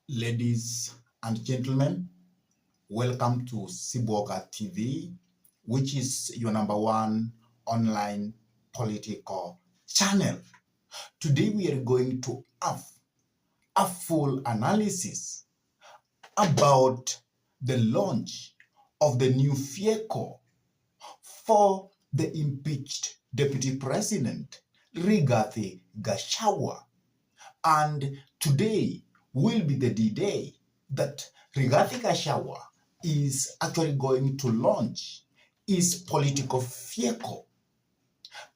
Ladies and gentlemen, welcome to Siboga TV, which is your number one online political channel. Today we are going to have a full analysis about the launch of the new vehicle for the impeached Deputy President, Rigathi Gachagua. And today will be the D-Day that Rigathi Gachagua is actually going to launch his political vehicle.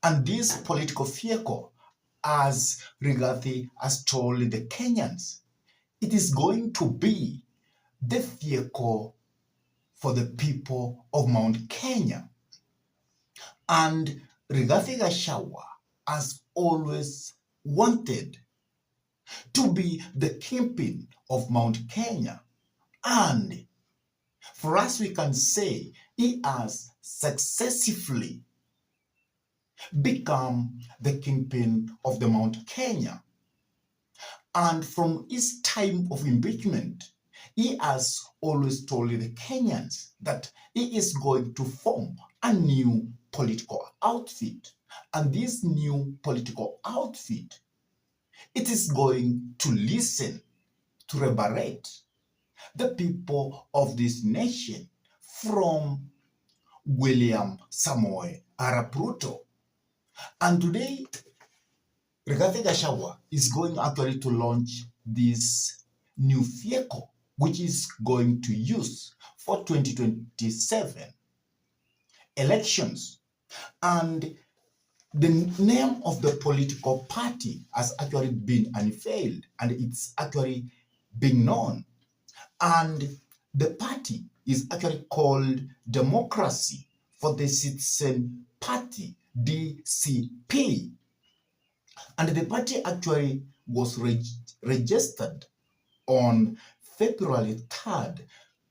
And this political vehicle, as Rigathi has told the Kenyans, it is going to be the vehicle for the people of Mount Kenya. And Rigathi Gachagua has always wanted to be the kingpin of Mount Kenya. And for us, we can say he has successfully become the kingpin of the Mount Kenya. And from his time of impeachment, he has always told the Kenyans that he is going to form a new political outfit. And this new political outfit, it is going to listen, to liberate the people of this nation from William Samoei Arap Ruto. And today, Rigathi Gachagua is going actually to launch this new vehicle, which is going to use for 2027 elections. And the name of the political party has actually been unveiled, and it's actually being known. And the party is actually called Democracy for the Citizen Party, DCP. And the party actually was registered on February 3rd,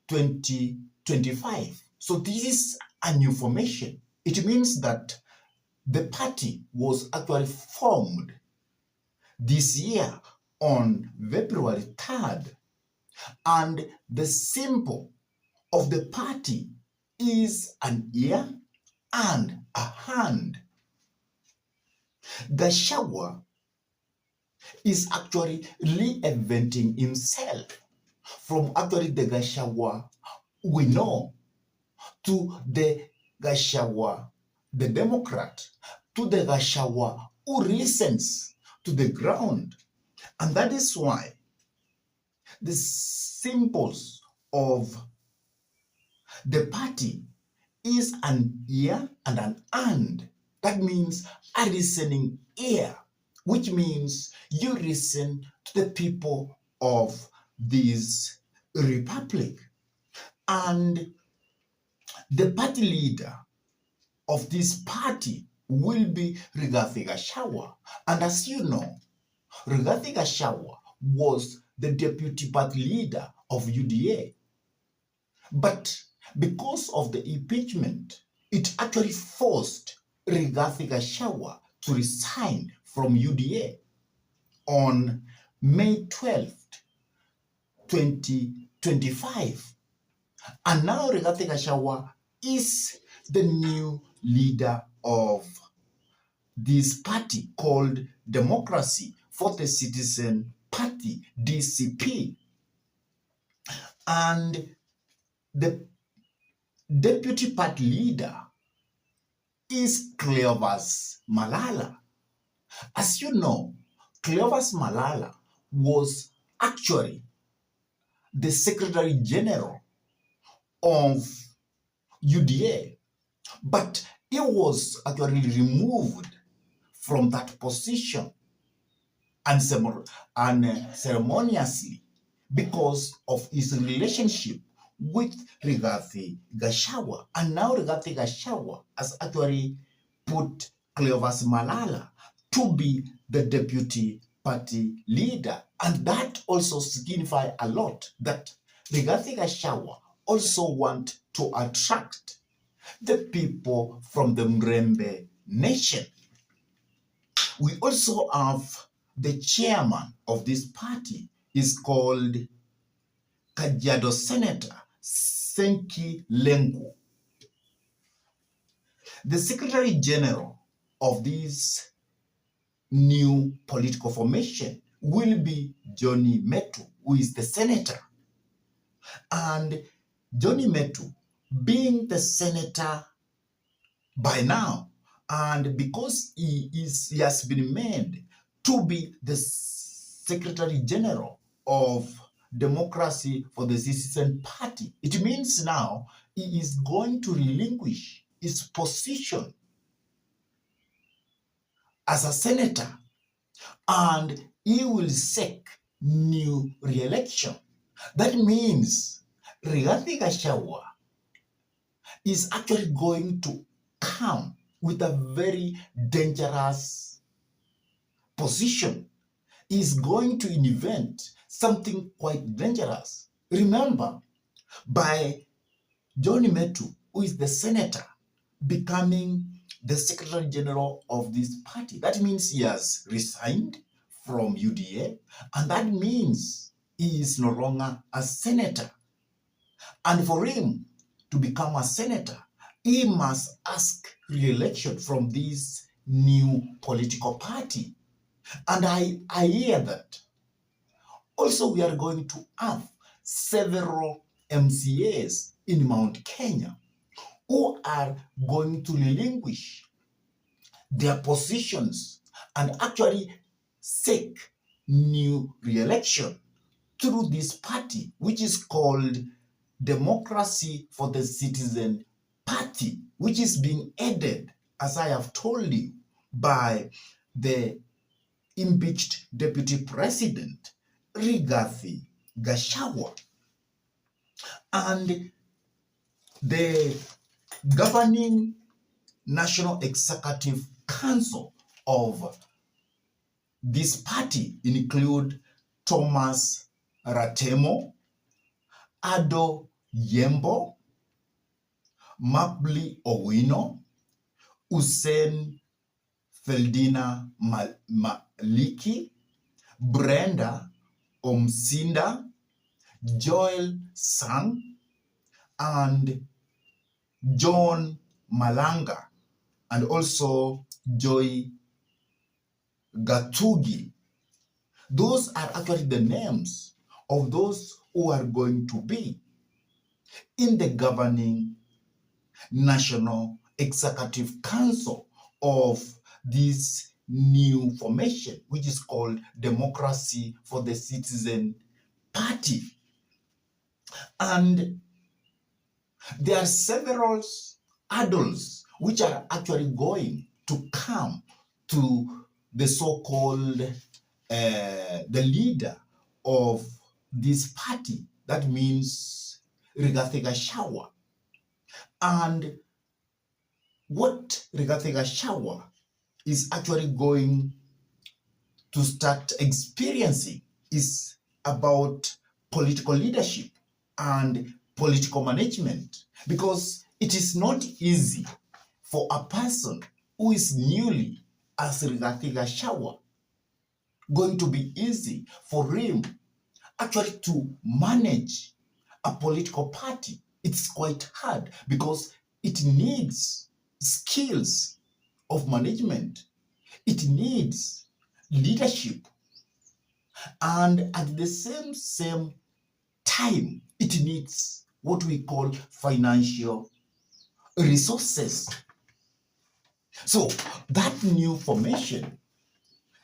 2025. So this is a new formation. It means that the party was actually formed this year on February 3rd. And the symbol of the party is an ear and a hand. Gachagua is actually reinventing himself from actually the Gachagua we know to the Gachagua, the Democrat, to the Gachagua who listens to the ground. And that is why the symbols of the party is an ear and an hand. That means a listening ear, which means you listen to the people of this republic. And the party leader of this party will be Rigathi Gachagua. And as you know, Rigathi Gachagua was the deputy party leader of UDA. But because of the impeachment, it actually forced Rigathi Gachagua to resign from UDA on May 12th, 2025. And now Rigathi Gachagua is the new leader of this party called Democracy for the Citizen Party, DCP. And the deputy party leader is Cleophas Malala. As you know, Cleophas Malala was actually the Secretary General of UDA, but he was actually removed from that position unceremoniously because of his relationship with Rigathi Gachagua. And now Rigathi Gachagua has actually put Cleophas Malala to be the deputy party leader. And that also signifies a lot that Rigathi Gachagua also want to attract the people from the Mrembe nation. We also have the chairman of this party is called Kajiado Senator Senki Lengu. The Secretary General of this new political formation will be Johnny Metu, who is the senator. And Johnny Metu, being the senator by now, and because he has been made to be the Secretary General of Democracy for the Citizen Party, it means now he is going to relinquish his position as a senator, and he will seek new re-election. That means Rigathi Gachagua is actually going to come with a very dangerous position. Is going to invent something quite dangerous. Remember, by Johnny Metu, who is the senator, becoming the Secretary General of this party, that means he has resigned from UDA, and that means he is no longer a senator. And for him to become a senator, he must ask re-election from this new political party. And I hear that also we are going to have several MCAs in Mount Kenya who are going to relinquish their positions and actually seek new re-election through this party, which is called Democracy for the Citizen Party, which is being aided, as I have told you, by the impeached Deputy President Rigathi Gachagua. And the governing National Executive Council of this party include Thomas Ratemo, Ado Yembo, Mabli Owino, Hussein Feldina Maliki, Brenda Omsinda, Joel Sang, and John Malanga, and also Joy Gatugi. Those are actually the names of those who are going to be in the governing National Executive Council of this new formation, which is called Democracy for the Citizen Party. And there are several adults which are actually going to come to the so-called the leader of this party. That means Rigathi Gachagua. And what Rigathi Gachagua is actually going to start experiencing is about political leadership and political management, because it is not easy for a person who is newly as Rigathi Gachagua going to be easy for him actually to manage a political party. It's quite hard because it needs skills of management. It needs leadership. And at the same time, it needs what we call financial resources. So that new formation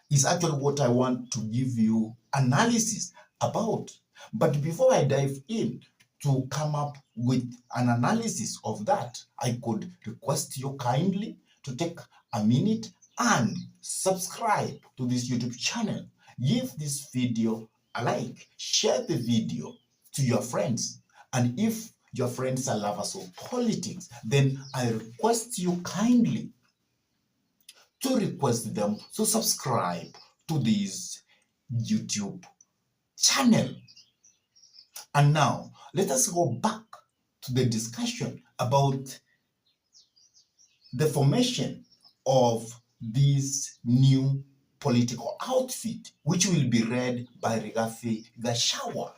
is actually what I want to give you analysis about. But before I dive in to come up with an analysis of that, I could request you kindly to take a minute and subscribe to this YouTube channel. Give this video a like, share the video to your friends. And if your friends are lovers of politics, then I request you kindly to request them to subscribe to this YouTube channel. And now, let us go back to the discussion about the formation of this new political outfit, which will be led by Rigathi Gachagua.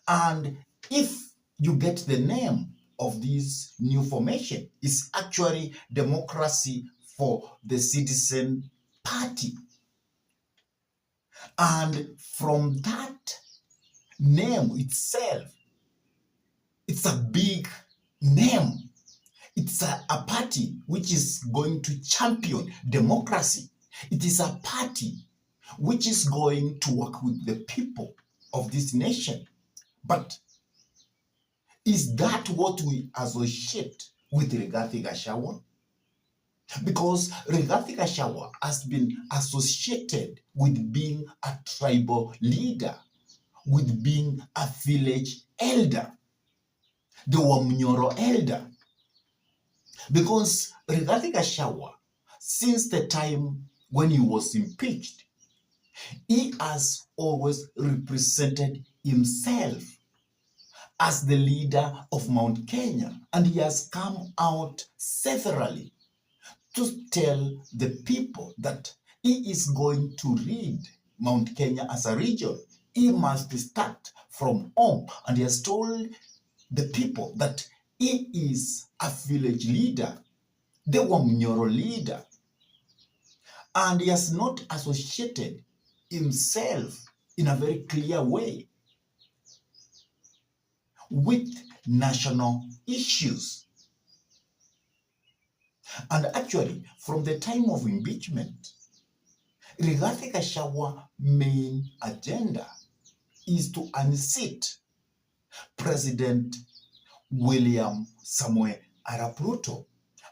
And if you get the name of this new formation, it's actually Democracy for the Citizen Party. And from that name itself, it's a big name. It's a party which is going to champion democracy. It is a party which is going to work with the people of this nation. But is that what we associate with Rigathi Gachagua? Because Rigathi Gachagua has been associated with being a tribal leader, with being a village elder, the Wamnyoro elder. Because Rigathi Gachagua, since the time when he was impeached, he has always represented himself as the leader of Mount Kenya, and he has come out severally to tell the people that he is going to lead Mount Kenya as a region. He must start from home, and he has told the people that he is a village leader, the Wamnyoro leader, and he has not associated himself in a very clear way with national issues. And actually, from the time of impeachment, Rigathi Gachagua's main agenda is to unseat President William Samoei Arap Ruto.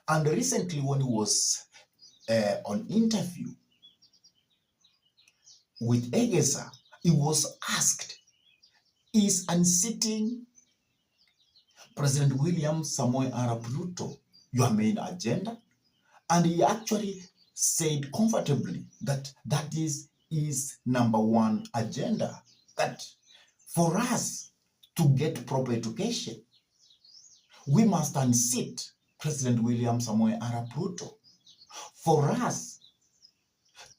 And recently, when he was on interview with Egesa, he was asked, is unseating President William Samoei Arap Ruto your main agenda? And he actually said comfortably that that is his number one agenda, that for us to get proper education, we must unseat President William Samoei Arap Ruto. For us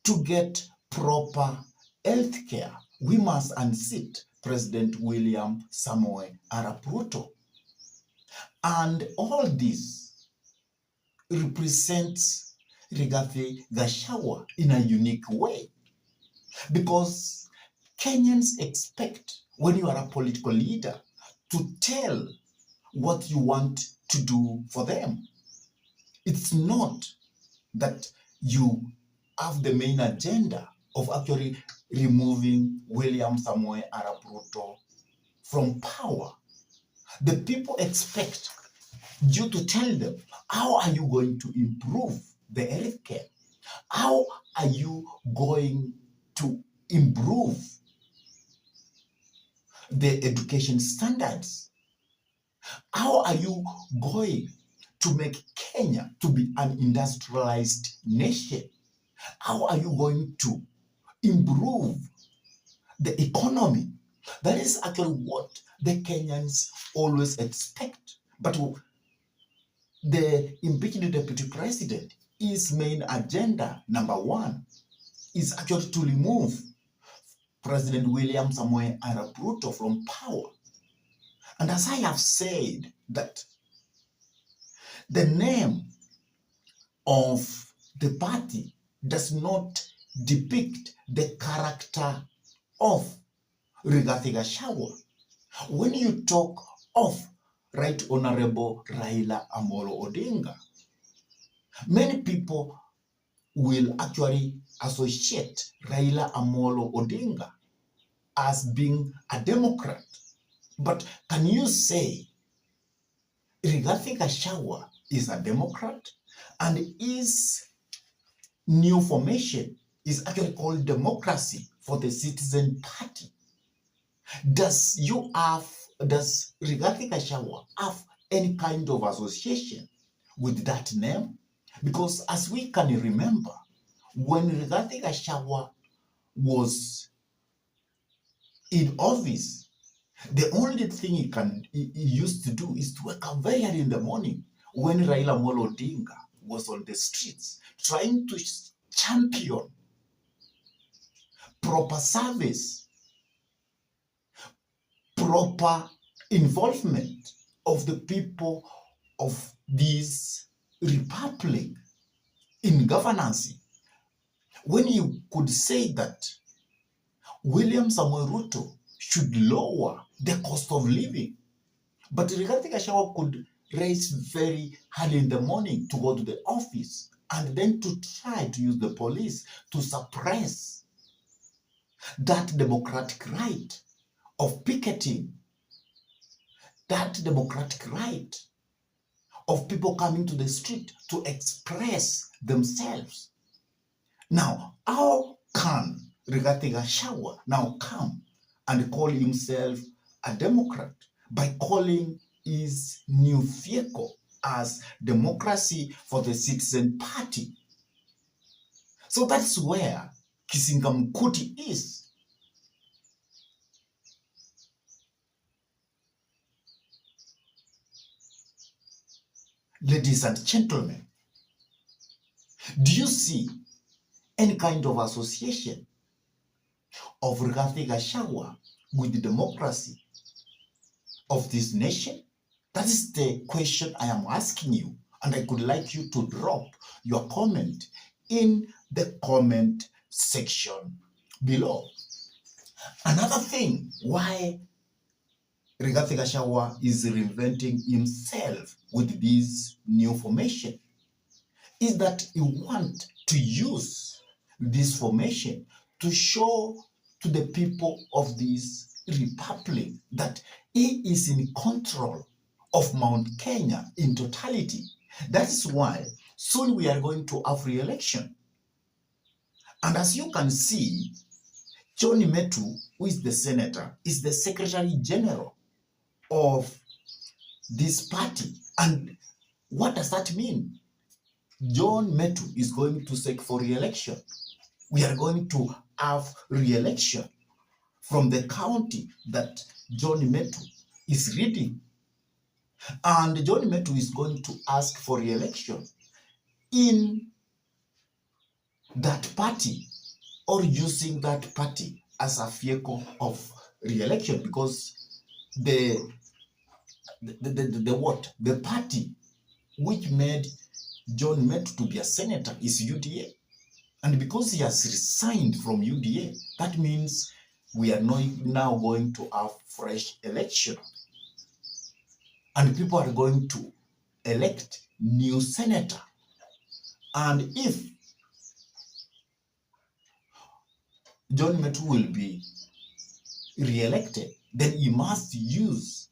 to get proper health care, we must unseat President William Samoei Arap Ruto. And all this represents Rigathi Gachagua in a unique way, because Kenyans expect, when you are a political leader, to tell what you want to do for them. It's not that you have the main agenda of actually removing William Samoei Arap Ruto from power. The people expect you to tell them, how are you going to improve the health care? How are you going to improve the education standards? How are you going to make Kenya to be an industrialized nation? How are you going to improve the economy? That is actually what the Kenyans always expect. But the impeached deputy president, his main agenda, number one, is actually to remove President William Samoei Arap Ruto from power. And as I have said, that the name of the party does not depict the character of Rigathi Gachagua. When you talk of Right Honorable Raila Amolo Odinga, many people will actually associate Raila Amolo Odinga as being a Democrat. But can you say Rigathi Gachagua is a Democrat, and his new formation is actually called Democracy for the Citizen Party? Does Rigathi Gachagua have any kind of association with that name? Because as we can remember, when Rigathi Gachagua was in office, the only thing he used to do is to wake up very early in the morning when Raila Amolo Odinga was on the streets trying to champion proper service, proper involvement of the people of this republic in governance, when you could say that William Samoei Ruto should lower the cost of living, but Rigathi Gachagua could rise very early in the morning to go to the office and then to try to use the police to suppress that democratic right of picketing, that democratic right of people coming to the street to express themselves. Now, how can Rigathi Gachagua now come and call himself a Democrat by calling his new vehicle as Democracy for the Citizen Party? So that's where Kisingamkuti is. Ladies and gentlemen, do you see any kind of association of Rigathi Gachagua with the democracy of this nation? That is the question I am asking you, and I could like you to drop your comment in the comment section below. Another thing why Rigathi Gachagua is reinventing himself with this new formation is that he wants to use this formation to show to the people of this republic that he is in control of Mount Kenya in totality. That is why soon we are going to have re-election. And as you can see, John Metu, who is the senator, is the Secretary General of this party. And what does that mean? John Metu is going to seek for re-election. We are going to have re-election from the county that John Metu is leading. And John Metu is going to ask for re-election in that party or using that party as a vehicle of re-election, because the party which made John Metu to be a senator is UDA. And because he has resigned from UDA, that means we are now going to have fresh election. And people are going to elect new senator. And if John Metu will be re-elected, then he must use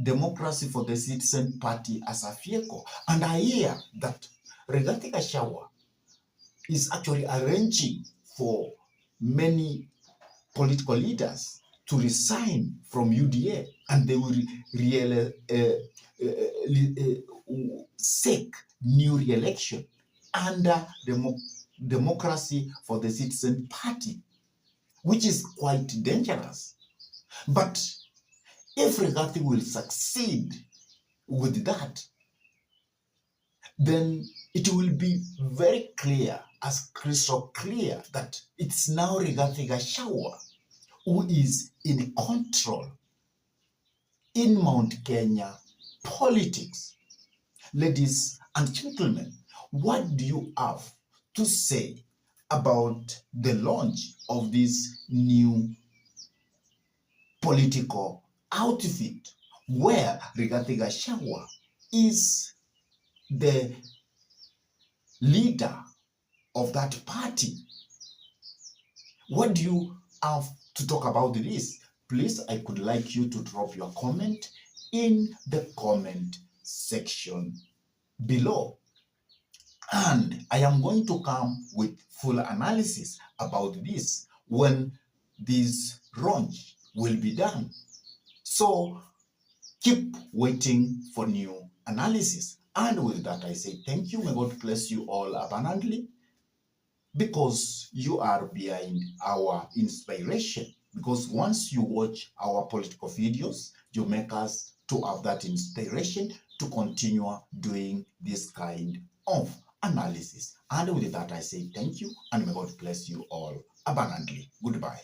Democracy for the Citizen Party as a vehicle. And I hear that Rigathi Gachagua is actually arranging for many political leaders to resign from UDA, and they will seek new re-election under Democracy for the Citizen Party, which is quite dangerous. But if Rigathi will succeed with that, then it will be very clear, as crystal clear, that it's now Rigathi Gachagua who is in control in Mount Kenya politics. Ladies and gentlemen, what do you have to say about the launch of this new political outfit where Rigathi Gachagua is the leader of that party? What do you have to talk about this? Please, I could like you to drop your comment in the comment section below. And I am going to come with full analysis about this when this launch will be done. So keep waiting for new analysis. And with that, I say thank you. May God bless you all abundantly, because you are behind our inspiration. Because once you watch our political videos, you make us to have that inspiration to continue doing this kind of analysis. And with that, I say thank you, and may God bless you all abundantly. Goodbye.